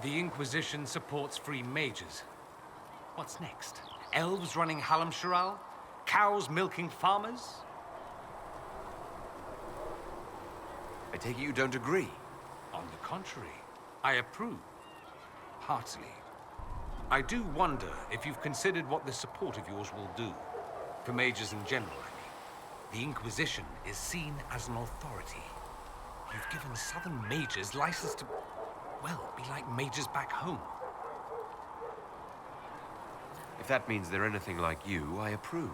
The Inquisition supports free mages. What's next? Elves running Halam-Sharal? Cows milking farmers? I take it you don't agree? On the contrary, I approve. Heartily. I do wonder if you've considered what this support of yours will do. For mages in general, I mean. The Inquisition is seen as an authority. You've given southern mages license to, well, be like mages back home. If that means they're anything like you, I approve.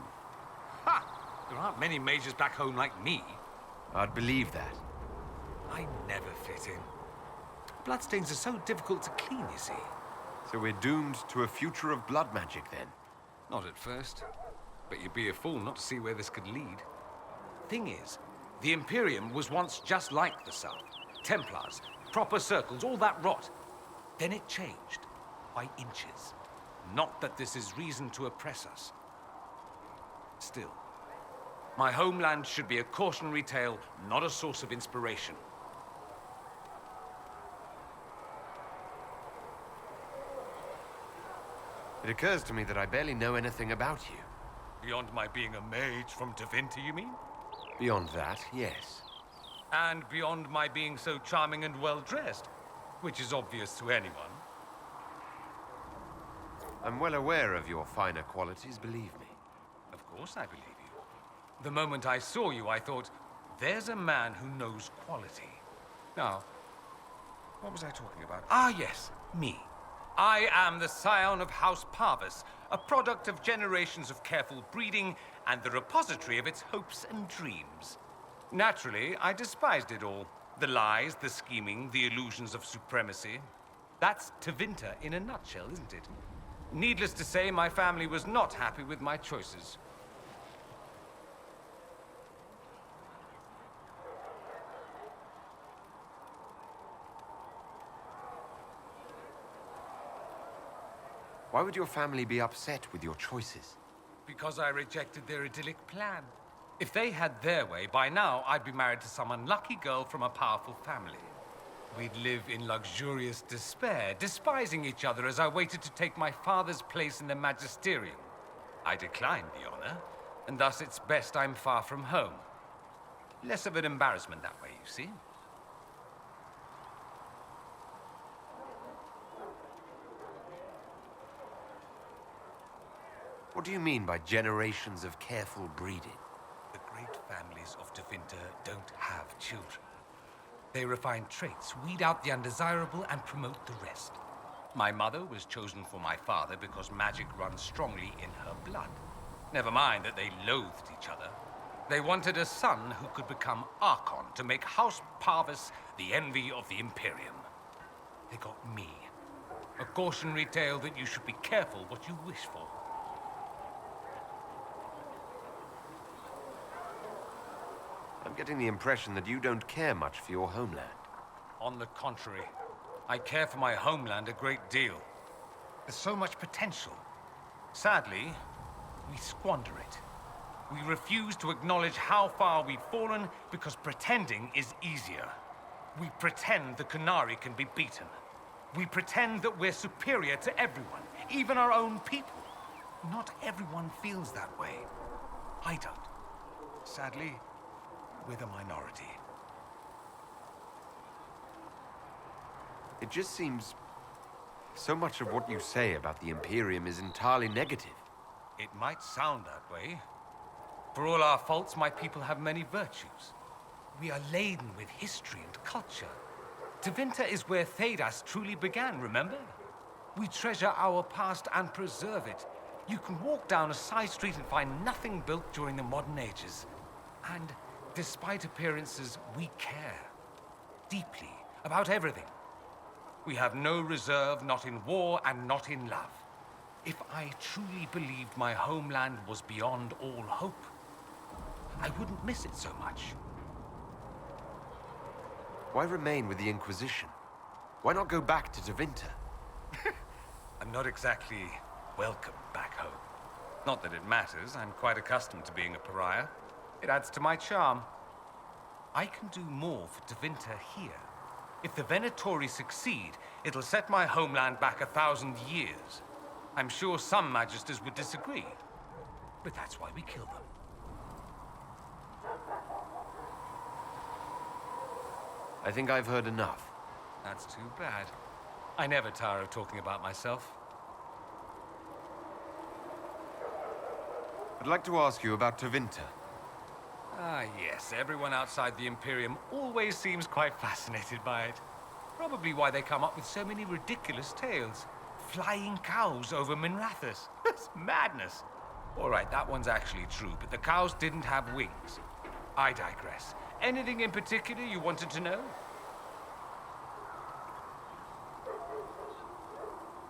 Ha! There aren't many mages back home like me. I'd believe that. I never fit in. Bloodstains are so difficult to clean, you see. So we're doomed to a future of blood magic, then? Not at first. But you'd be a fool not to see where this could lead. Thing is, the Imperium was once just like the South. Templars, proper circles, all that rot. Then it changed. By inches. Not that this is reason to oppress us. Still, my homeland should be a cautionary tale, not a source of inspiration. It occurs to me that I barely know anything about you. Beyond my being a mage from Tevinter, you mean? Beyond that, yes. And beyond my being so charming and well-dressed, which is obvious to anyone. I'm well aware of your finer qualities, believe me. Of course I believe you. The moment I saw you, I thought, there's a man who knows quality. Now, what was I talking about? Ah, yes, me. I am the scion of House Parvis, a product of generations of careful breeding and the repository of its hopes and dreams. Naturally, I despised it all. The lies, the scheming, the illusions of supremacy. That's Tevinter in a nutshell, isn't it? Needless to say, my family was not happy with my choices. Why would your family be upset with your choices? Because I rejected their idyllic plan. If they had their way, by now I'd be married to some unlucky girl from a powerful family. We'd live in luxurious despair, despising each other as I waited to take my father's place in the magisterium. I declined the honor, and thus it's best I'm far from home. Less of an embarrassment that way, you see. What do you mean by generations of careful breeding? The great families of Tevinter don't have children. They refine traits, weed out the undesirable, and promote the rest. My mother was chosen for my father because magic runs strongly in her blood. Never mind that they loathed each other. They wanted a son who could become Archon to make House Parvis the envy of the Imperium. They got me. A cautionary tale that you should be careful what you wish for. I'm getting the impression that you don't care much for your homeland. On the contrary, I care for my homeland a great deal. There's so much potential. Sadly, we squander it. We refuse to acknowledge how far we've fallen because pretending is easier. We pretend the Qunari can be beaten. We pretend that we're superior to everyone, even our own people. Not everyone feels that way. I don't. Sadly, we're the minority. It just seems so much of what you say about the Imperium is entirely negative. It might sound that way. For all our faults, my people have many virtues. We are laden with history and culture. Tevinter is where Thedas truly began, remember? We treasure our past and preserve it. You can walk down a side street and find nothing built during the modern ages. And despite appearances, we care. Deeply. About everything. We have no reserve, not in war and not in love. If I truly believed my homeland was beyond all hope, I wouldn't miss it so much. Why remain with the Inquisition? Why not go back to Tevinter? I'm not exactly welcome back home. Not that it matters, I'm quite accustomed to being a pariah. It adds to my charm. I can do more for Tevinter here. If the Venatori succeed, it'll set my homeland back 1,000 years. I'm sure some magisters would disagree, but that's why we kill them. I think I've heard enough. That's too bad. I never tire of talking about myself. I'd like to ask you about Tevinter. Ah, yes. Everyone outside the Imperium always seems quite fascinated by it. Probably why they come up with so many ridiculous tales. Flying cows over Minrathous. That's madness. All right, that one's actually true, but the cows didn't have wings. I digress. Anything in particular you wanted to know?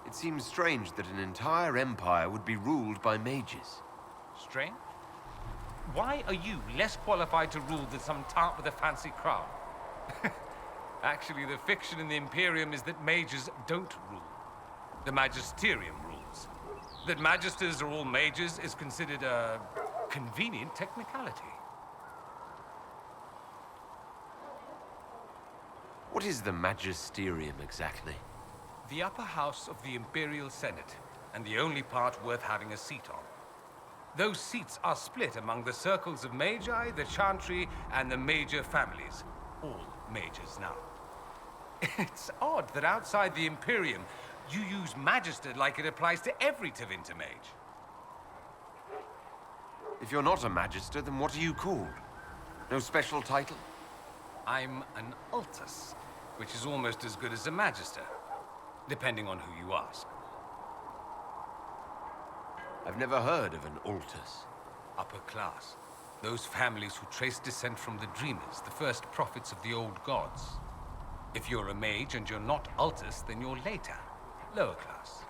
It seems strange that an entire empire would be ruled by mages. Strange? Why are you less qualified to rule than some tart with a fancy crown? Actually, the fiction in the Imperium is that mages don't rule. The magisterium rules. That magisters are all mages is considered a convenient technicality. What is the magisterium exactly? The upper house of the Imperial Senate, and the only part worth having a seat on. Those seats are split among the circles of magi, the chantry, and the major families. All majors now. It's odd that outside the Imperium, you use Magister like it applies to every Tevinter mage. If you're not a magister, then what are you called? No special title? I'm an Altus, which is almost as good as a Magister, depending on who you ask. I've never heard of an Altus. Upper class. Those families who trace descent from the Dreamers, the first prophets of the old gods. If you're a mage and you're not Altus, then you're later. Lower class.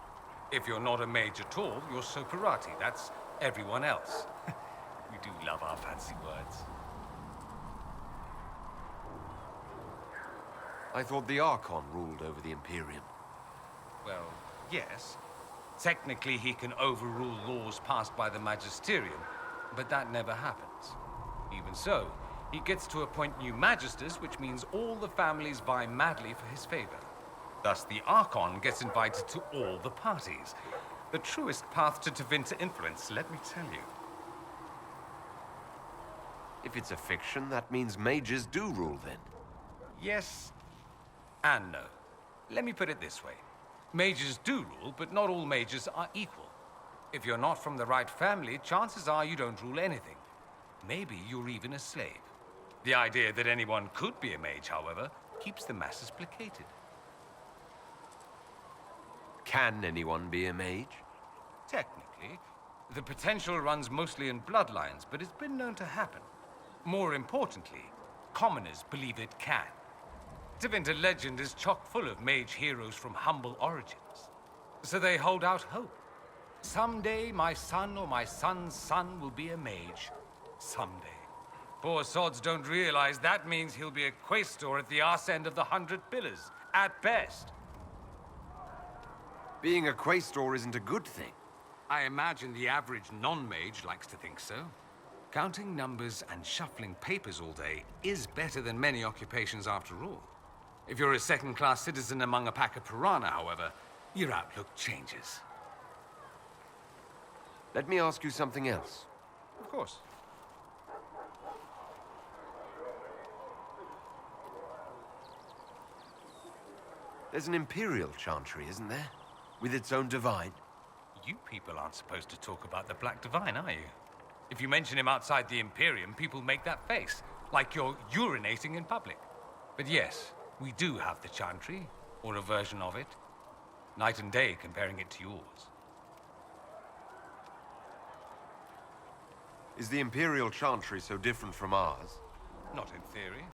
If you're not a mage at all, you're Soparati. That's everyone else. We do love our fancy words. I thought the Archon ruled over the Imperium. Well, yes. Technically, he can overrule laws passed by the Magisterium, but that never happens. Even so, he gets to appoint new Magisters, which means all the families vie madly for his favor. Thus, the Archon gets invited to all the parties. The truest path to Tevinter influence, let me tell you. If it's a fiction, that means mages do rule then. Yes and no. Let me put it this way. Mages do rule, but not all mages are equal. If you're not from the right family, chances are you don't rule anything. Maybe you're even a slave. The idea that anyone could be a mage, however, keeps the masses placated. Can anyone be a mage? Technically, the potential runs mostly in bloodlines, but it's been known to happen. More importantly, commoners believe it can. Tevinter legend is chock full of mage heroes from humble origins. So they hold out hope. Someday my son or my son's son will be a mage. Someday. Poor sods don't realize that means he'll be a quaestor at the arse end of the 100 Pillars, at best. Being a quaestor isn't a good thing. I imagine the average non-mage likes to think so. Counting numbers and shuffling papers all day is better than many occupations after all. If you're a second-class citizen among a pack of piranha, however, your outlook changes. Let me ask you something else. Of course. There's an Imperial Chantry, isn't there? With its own divine. You people aren't supposed to talk about the Black Divine, are you? If you mention him outside the Imperium, people make that face, like you're urinating in public. But yes, we do have the Chantry, or a version of it. Night and day comparing it to yours. Is the Imperial Chantry so different from ours? Not in theory.